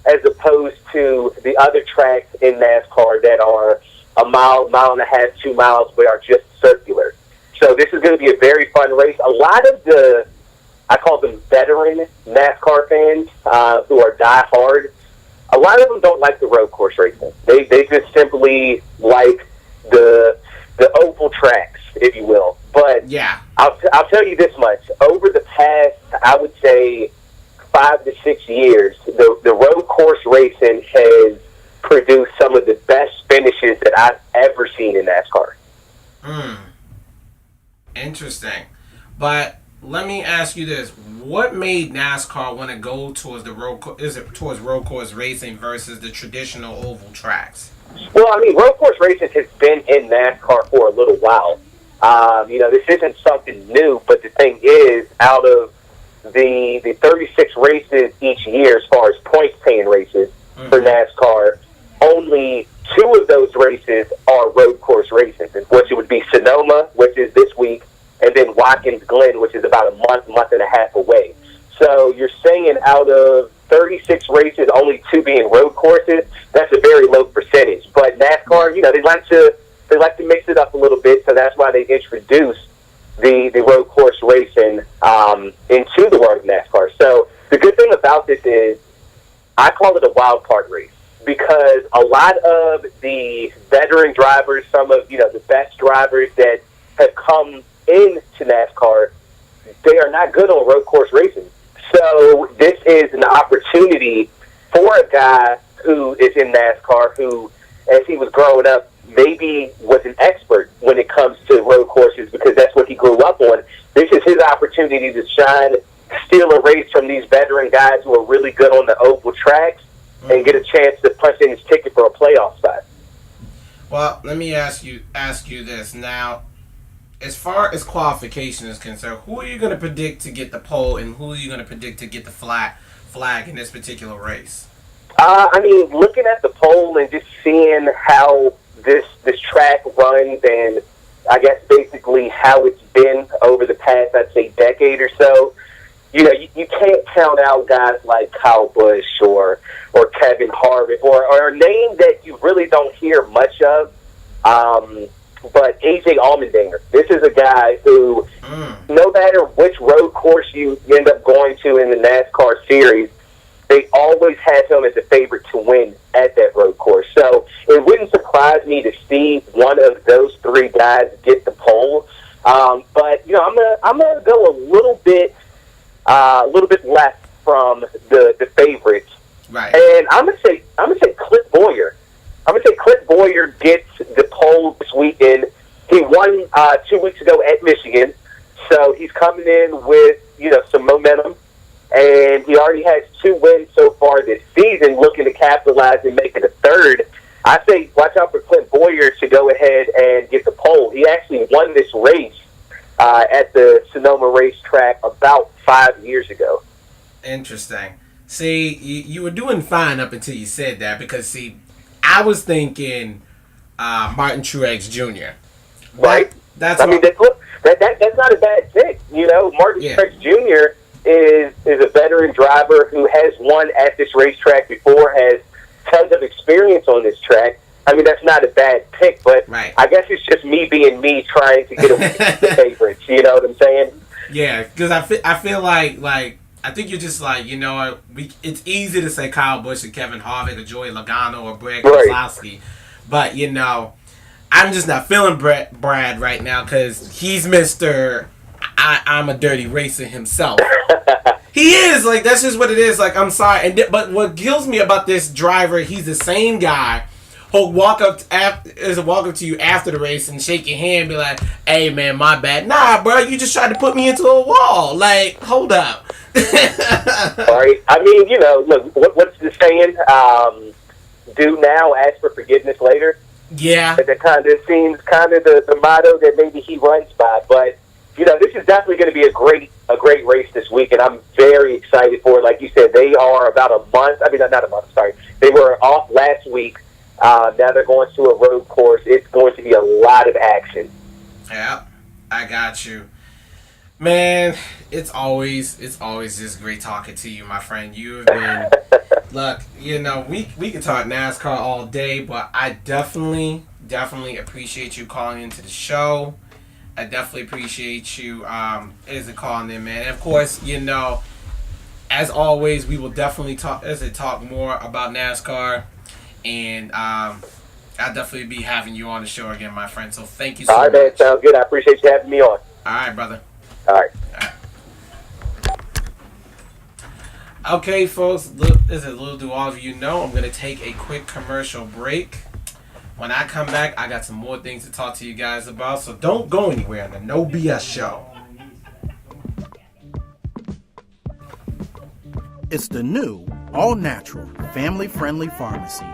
as opposed to the other tracks in NASCAR that are a mile and a half, 2 miles, but are just circular. So this is going to be a very fun race. A lot of I call them veteran NASCAR fans who are die-hard, a lot of them don't like the road course racing. They just simply like the oval tracks, if you will. But yeah, I'll tell you this much. Over the past, I would say, 5 to 6 years, the road course racing has produced some of the best finishes that I've ever seen in NASCAR. Interesting. But let me ask you this. what made NASCAR want to go towards the towards road course racing versus the traditional oval tracks? Well, I mean, road course racing has been in NASCAR for a little while. This isn't something new, but the thing is, out of the 36 races each year, as far as points paying races for NASCAR, only 2 of those races are road course races, which would be Sonoma, which is this week, and then Watkins Glen, which is about a month and a half away. So you're saying out of 36 races, only 2 being road courses. That's a very low percentage. But NASCAR, they like to mix it up a little bit, so that's why they introduced the road course racing into the world of NASCAR. So the good thing about this is I call it a wild card race, because a lot of the veteran drivers, some of the best drivers that have come into NASCAR, they are not good on road course racing. So this is an opportunity for a guy who is in NASCAR who, as he was growing up, maybe was an expert when it comes to road courses because that's what he grew up on. This is his opportunity to shine, steal a race from these veteran guys who are really good on the oval tracks and get a chance to punch in his ticket for a playoff spot. Well, let me ask you this now. As far as qualification is concerned, who are you going to predict to get the pole, and who are you going to predict to get the flag in this particular race? Looking at the pole and just seeing how this track runs, and I guess basically how it's been over the past, I'd say, decade or so, you can't count out guys like Kyle Busch or Kevin Harvick or a name that you really don't hear much of. But AJ Allmendinger, this is a guy who, no matter which road course you end up going to in the NASCAR series, they always have him as a favorite to win at that road course. So it wouldn't surprise me to see one of those 3 guys get the pole. But I'm gonna go a little bit left from the favorites, right? And I'm gonna say Clint Bowyer. I'm going to say Clint Bowyer gets the pole this weekend. He won 2 weeks ago at Michigan, so he's coming in with, some momentum, and he already has 2 wins so far this season, looking to capitalize and make it a 3rd. I say watch out for Clint Bowyer to go ahead and get the pole. He actually won this race at the Sonoma racetrack about 5 years ago. Interesting. See, you were doing fine up until you said that, because, I was thinking Martin Truex Jr. Right. That's not a bad pick. Martin Truex Jr. is a veteran driver who has won at this racetrack before, has tons of experience on this track. That's not a bad pick, but I guess it's just me being me trying to get away from the favorites. You know what I'm saying? Yeah, because I feel like I think you're just like, it's easy to say Kyle Busch and Kevin Harvick or Joey Logano or Brad Keselowski, but, I'm just not feeling Brad right now because he's Mr. I'm a dirty racer himself. He is, that's just what it is. I'm sorry. But what kills me about this driver, he's the same guy who'll walk up to you after the race and shake your hand and be like, hey, man, my bad. Nah, bro, you just tried to put me into a wall. Hold up. All right. Look, what's the saying? Do now, ask for forgiveness later. Yeah. That kind of seems the motto that maybe he runs by. But, this is definitely going to be a great race this week, and I'm very excited for it. Like you said, they are about a month. Not a month, sorry. They were off last week. Now they're going to a road course. It's going to be a lot of action. Yeah, I got you. Man, it's always just great talking to you, my friend. You've been, look, we can talk NASCAR all day, but I definitely appreciate you calling into the show. I definitely appreciate you calling in, man. And of course, as always, we will definitely talk more about NASCAR, and I'll definitely be having you on the show again, my friend. So thank you so much. All right, man. Sounds good. I appreciate you having me on. All right, brother. All right. Okay, folks, little do all of you know, I'm going to take a quick commercial break. When I come back, I got some more things to talk to you guys about, so don't go anywhere on the No BS Show. It's the new, all-natural, family-friendly pharmacy,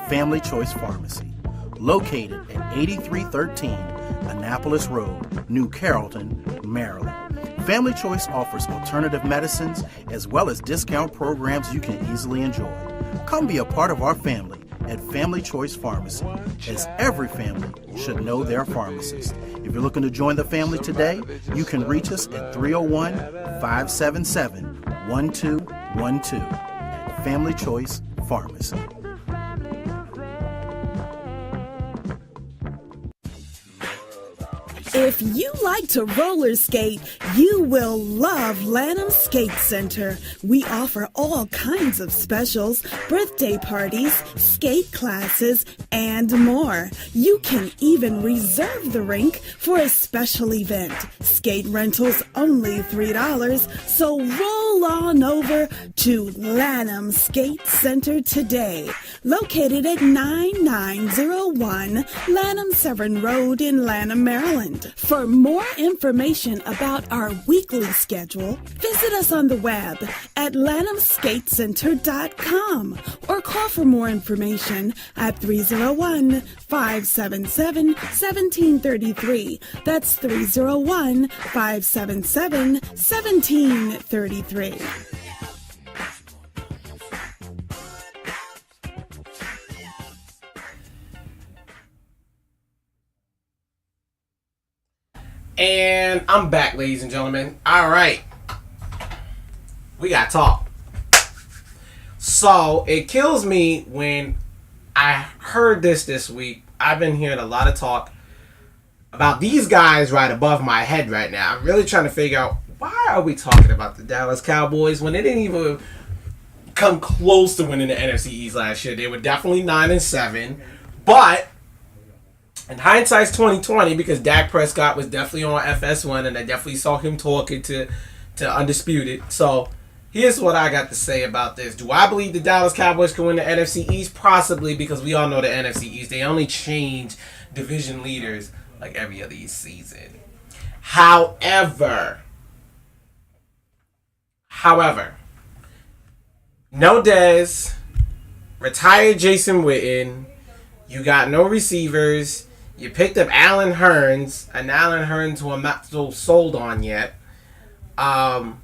Family Choice Pharmacy, located at 8313 Annapolis Road, New Carrollton, Maryland. Family Choice offers alternative medicines as well as discount programs you can easily enjoy. Come be a part of our family at Family Choice Pharmacy, as every family should know their pharmacist. If you're looking to join the family today, you can reach us at 301-577-1212 at Family Choice Pharmacy. If you like to roller skate, you will love Lanham Skate Center. We offer all kinds of specials, birthday parties, skate classes, and more. You can even reserve the rink for a special event. Skate rentals only $3, so roll on over to Lanham Skate Center today. Located at 9901 Lanham Severn Road in Lanham, Maryland. For more information about our weekly schedule, visit us on the web at lanhamskatecenter.com or call for more information at 301-577-1733. That's 301-577-1733. And I'm back, ladies and gentlemen. All right. We got to talk. So, it kills me when I heard this week. I've been hearing a lot of talk about these guys right above my head right now. I'm really trying to figure out, why are we talking about the Dallas Cowboys when they didn't even come close to winning the NFC East last year? They were definitely 9-7. But in hindsight's 2020, because Dak Prescott was definitely on FS1, and I definitely saw him talking to Undisputed. So here's what I got to say about this. Do I believe the Dallas Cowboys can win the NFC East? Possibly, because we all know the NFC East, they only change division leaders like every other season. However, no Dez, retired Jason Witten, you got no receivers. You picked up Allen Hurns, and Allen Hurns who I'm not so sold on yet. And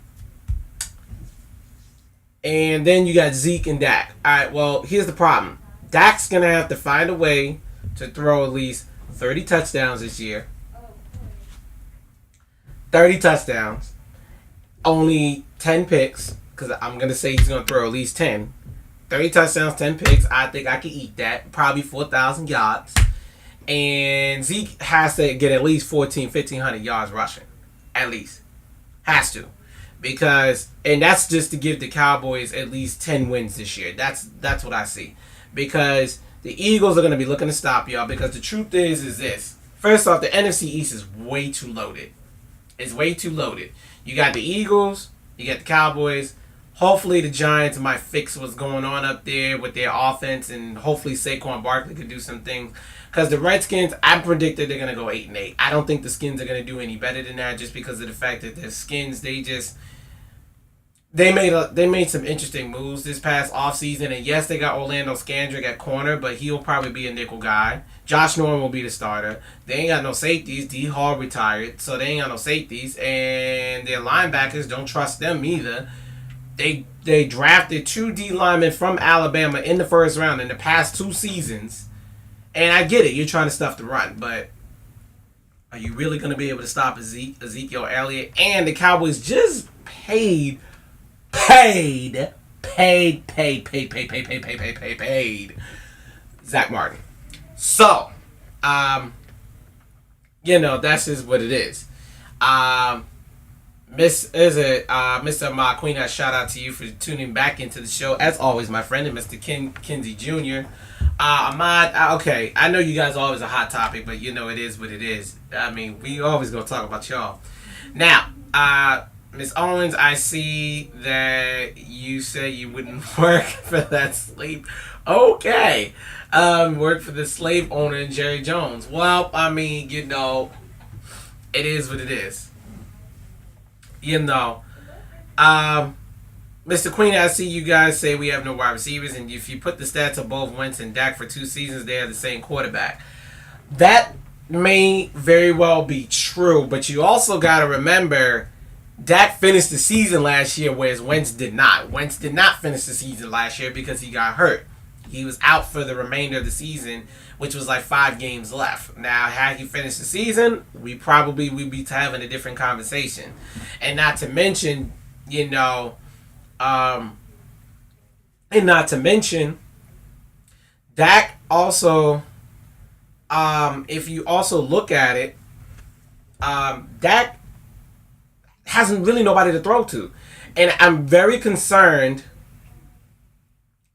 then you got Zeke and Dak. All right, well, here's the problem. Dak's going to have to find a way to throw at least 30 touchdowns this year. 30 touchdowns. Only 10 picks, because I'm going to say he's going to throw at least 10. 30 touchdowns, 10 picks. I think I can eat that. Probably 4,000 yards. And Zeke has to get at least 1,500 yards rushing. At least. Has to. Because, and that's just to give the Cowboys at least 10 wins this year. That's what I see. Because the Eagles are going to be looking to stop y'all. Because the truth is this. First off, the NFC East is way too loaded. It's way too loaded. You got the Eagles. You got the Cowboys. Hopefully the Giants might fix what's going on up there with their offense. And hopefully Saquon Barkley could do some things. Because the Redskins, I predicted they're going to go 8-8. I don't think the Skins are going to do any better than that, just because of the fact that the Skins, they made some interesting moves this past offseason. And yes, they got Orlando Scandrick at corner, but he'll probably be a nickel guy. Josh Norman will be the starter. They ain't got no safeties. D. Hall retired, so they ain't got no safeties. And their linebackers, don't trust them either. They drafted 2 D linemen from Alabama in the first round in the past 2 seasons. And I get it, you're trying to stuff the run, but are you really going to be able to stop Ezekiel Elliott? And the Cowboys just paid Zach Martin. So, that's just what it is. Mr. Marquina, shout out to you for tuning back into the show. As always, my friend, and Mr. Kinsey Jr. Ahmad, okay, I know you guys are always a hot topic, but it is what it is. I mean, we always gonna talk about y'all. Now, Miss Owens, I see that you said you wouldn't work for that slave. Okay. Work for the slave owner, Jerry Jones. Well, I mean, it is what it is. Mr. Queen, I see you guys say we have no wide receivers, and if you put the stats of both Wentz and Dak for 2 seasons, they have the same quarterback. That may very well be true, but you also got to remember Dak finished the season last year, whereas Wentz did not. Wentz did not finish the season last year because he got hurt. He was out for the remainder of the season, which was like 5 games left. Now, had he finished the season, we probably would be having a different conversation. And not to mention, Dak also, if you also look at it, Dak hasn't really nobody to throw to. And I'm very concerned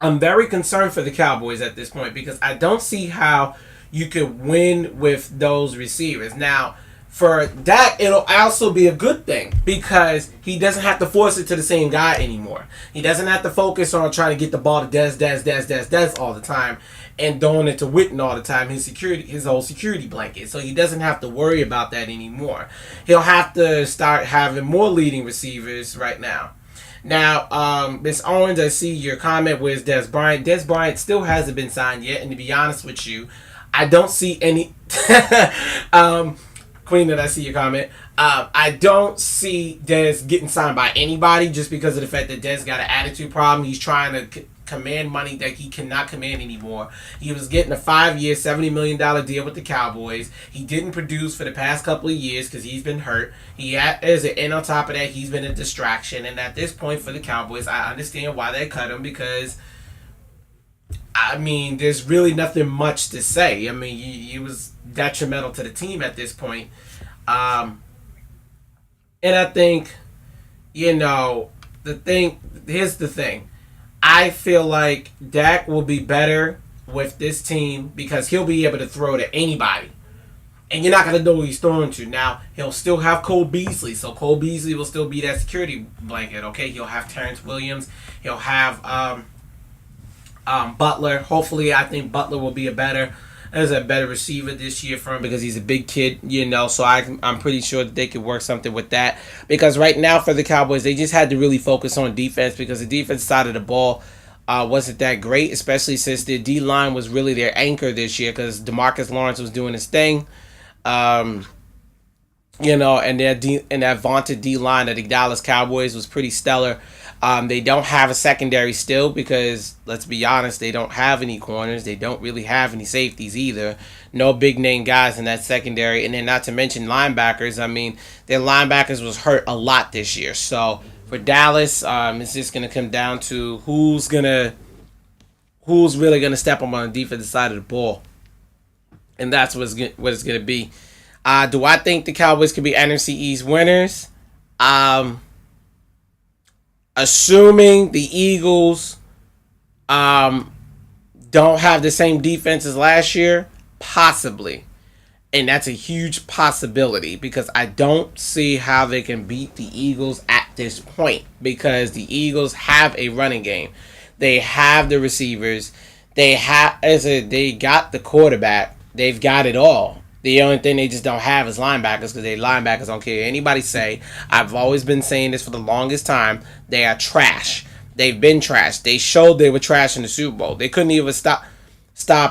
for the Cowboys at this point because I don't see how you could win with those receivers. Now, for Dak, it'll also be a good thing because he doesn't have to force it to the same guy anymore. He doesn't have to focus on trying to get the ball to Des all the time and throwing it to Witten all the time, his whole security blanket. So he doesn't have to worry about that anymore. He'll have to start having more leading receivers right now. Now, Miss Owens, I see your comment with Des Bryant. Des Bryant still hasn't been signed yet, and to be honest with you, I don't see any... Queen, that I see your comment. I don't see Des getting signed by anybody just because of the fact that Des got an attitude problem. He's trying to command money that he cannot command anymore. He was getting a 5-year, $70 million deal with the Cowboys. He didn't produce for the past couple of years because he's been hurt. And on top of that, he's been a distraction. And at this point for the Cowboys, I understand why they cut him because, I mean, there's really nothing much to say. I mean, he was detrimental to the team at this point. And I think, here's the thing. I feel like Dak will be better with this team because he'll be able to throw to anybody. And you're not going to know who he's throwing to. Now, he'll still have Cole Beasley. So Cole Beasley will still be that security blanket, okay? He'll have Terrence Williams. He'll have Butler. Hopefully, I think Butler will be a better receiver this year for him because he's a big kid, so I'm pretty sure that they could work something with that. Because right now for the Cowboys, they just had to really focus on defense because the defense side of the ball wasn't that great, especially since their D-line was really their anchor this year because DeMarcus Lawrence was doing his thing. And that vaunted D-line of the Dallas Cowboys was pretty stellar. They don't have a secondary still because, let's be honest, they don't have any corners. They don't really have any safeties either. No big-name guys in that secondary. And then not to mention linebackers. I mean, their linebackers was hurt a lot this year. So for Dallas, it's just going to come down to who's really going to step up on the defensive side of the ball. And that's what it's going to be. Do I think the Cowboys could be NFC East winners? Assuming the Eagles don't have the same defense as last year, possibly. And that's a huge possibility because I don't see how they can beat the Eagles at this point because the Eagles have a running game. They have the receivers. They got the quarterback. They've got it all. The only thing they just don't have is linebackers because linebackers don't care what anybody say. I've always been saying this for the longest time. They are trash. They've been trash. They showed they were trash in the Super Bowl. They couldn't even stop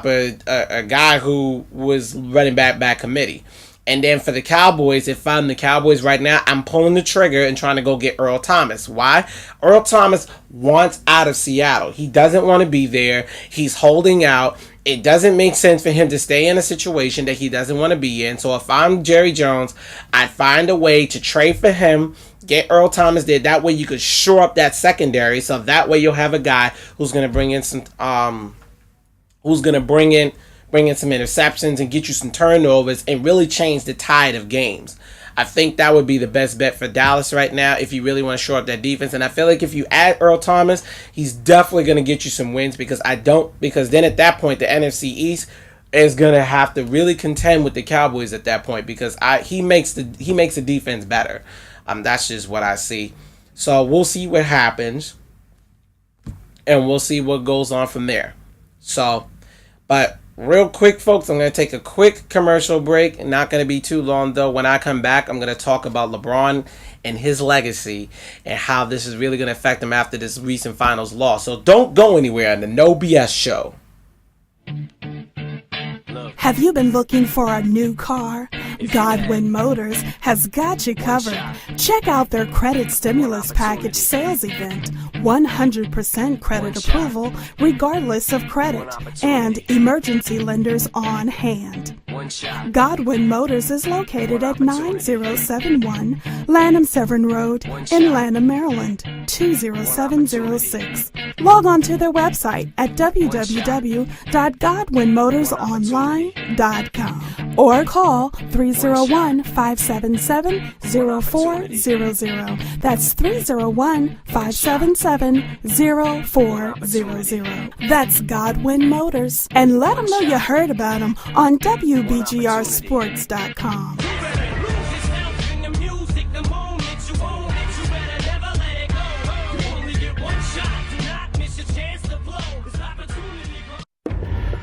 a guy who was running back by committee. And then for the Cowboys, if I'm the Cowboys right now, I'm pulling the trigger and trying to go get Earl Thomas. Why? Earl Thomas wants out of Seattle. He doesn't want to be there. He's holding out. It doesn't make sense for him to stay in a situation that he doesn't want to be in. So if I'm Jerry Jones, I'd find a way to trade for him, get Earl Thomas there. That way you could shore up that secondary. So that way you'll have a guy who's going to bring in some some interceptions and get you some turnovers and really change the tide of games. I think that would be the best bet for Dallas right now if you really want to shore up that defense. And I feel like if you add Earl Thomas, he's definitely going to get you some wins because then at that point, the NFC East is going to have to really contend with the Cowboys at that point because he makes the defense better. That's just what I see. So we'll see what happens and we'll see what goes on from there. So, but real quick, folks, I'm going to take a quick commercial break. Not going to be too long, though. When I come back, I'm going to talk about LeBron and his legacy and how this is really going to affect him after this recent finals loss. So don't go anywhere on the No BS show. Have you been looking for a new car? Godwin Motors has got you covered. Check out their credit stimulus package sales event. 100% credit approval regardless of credit, and emergency lenders on hand. Godwin Motors is located at 9071 Lanham Severn Road in Lanham, Maryland, 20706. Log on to their website at www.godwinmotorsonline.com or call 301-577-0400. That's 301-577-0400. That's Godwin Motors. And let them know you heard about them on WBGRsports.com.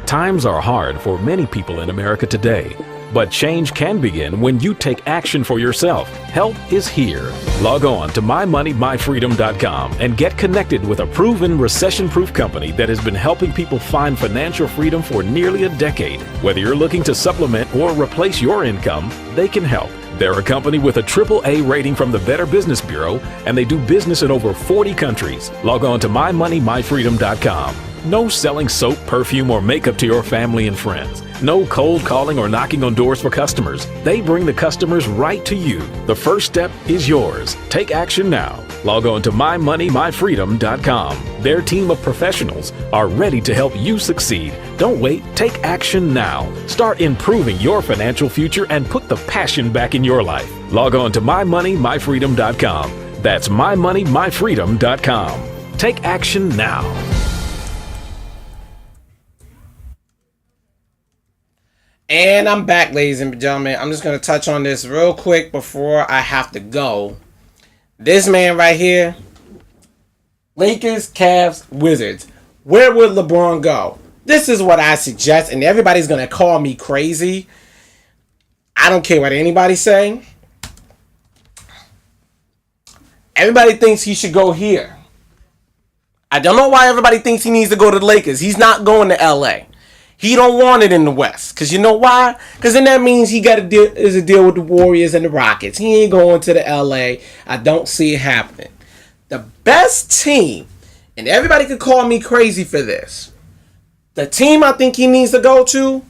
Times are hard for many people in America today, but change can begin when you take action for yourself. Help is here. Log on to mymoneymyfreedom.com and get connected with a proven recession-proof company that has been helping people find financial freedom for nearly a decade. Whether you're looking to supplement or replace your income, they can help. They're a company with a AAA rating from the Better Business Bureau, and they do business in over 40 countries. Log on to mymoneymyfreedom.com. No selling soap, perfume, or makeup to your family and friends. No cold calling or knocking on doors for customers. They bring the customers right to you. The first step is yours. Take action now. Log on to mymoneymyfreedom.com. Their team of professionals are ready to help you succeed. Don't wait. Take action now. Start improving your financial future and put the passion back in your life. Log on to mymoneymyfreedom.com. That's mymoneymyfreedom.com. Take action now. And I'm back, ladies and gentlemen. I'm just going to touch on this real quick before I have to go. This man right here, Lakers, Cavs, Wizards. Where would LeBron go? This is what I suggest, and everybody's going to call me crazy. I don't care what anybody's saying. Everybody thinks he should go here. I don't know why everybody thinks he needs to go to the Lakers. He's not going to LA. He don't want it in the West. Because you know why? Because then that means he got a deal with the Warriors and the Rockets. He ain't going to the LA. I don't see it happening. The best team, and everybody could call me crazy for this, the team I think he needs to go to,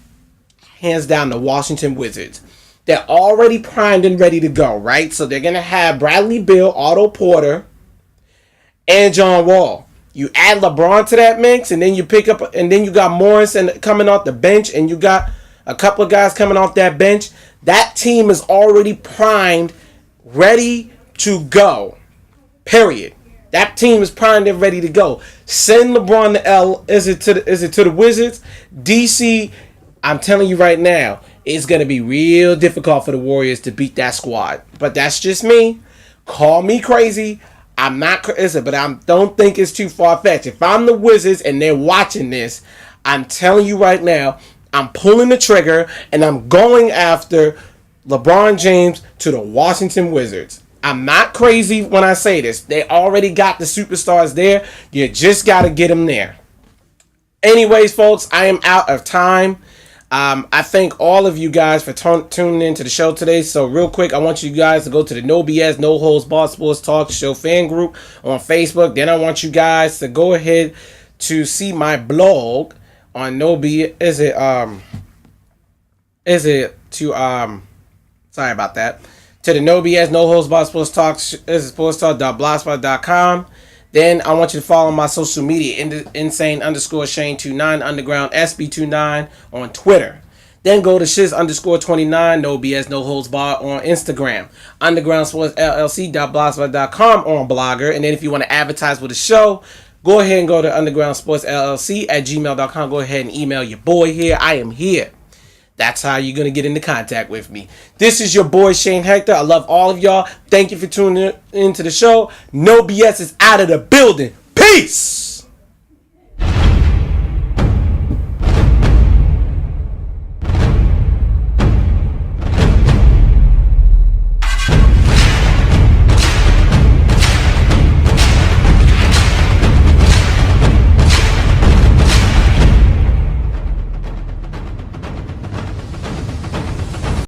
hands down, the Washington Wizards. They're already primed and ready to go, right? So they're going to have Bradley Beal, Otto Porter, and John Wall. You add LeBron to that mix, and then you pick up, and then you got Morrison coming off the bench, and you got a couple of guys coming off that bench. That team is already primed, ready to go. Period. That team is primed and ready to go. Send LeBron to L. Is it to the Wizards? DC, I'm telling you right now, it's gonna be real difficult for the Warriors to beat that squad. But that's just me. Call me crazy. I'm not crazy, but I don't think it's too far-fetched. If I'm the Wizards and they're watching this, I'm telling you right now, I'm pulling the trigger and I'm going after LeBron James to the Washington Wizards. I'm not crazy when I say this. They already got the superstars there. You just got to get them there. Anyways, folks, I am out of time. I thank all of you guys for tuning into the show today. So real quick, I want you guys to go to the No BS, No Holds Barred Sports Talk Show fan group on Facebook. Then I want you guys to go ahead to see my blog on No BS. Sorry about that. To the No BS, No Holds Barred Sports Talk, sportstalk.blogspot.com. Then I want you to follow my social media, insane_Shane29, underground SB29 on Twitter. Then go to shiz_29, No BS, No Holds Barred on Instagram. Undergroundsportsllc.blogspot.com on Blogger. And then if you want to advertise with the show, go ahead and go to undergroundsportsllc@gmail.com. Go ahead and email your boy here. I am here. That's how you're going to get into contact with me. This is your boy, Shane Hector. I love all of y'all. Thank you for tuning into the show. No BS is out of the building. Peace!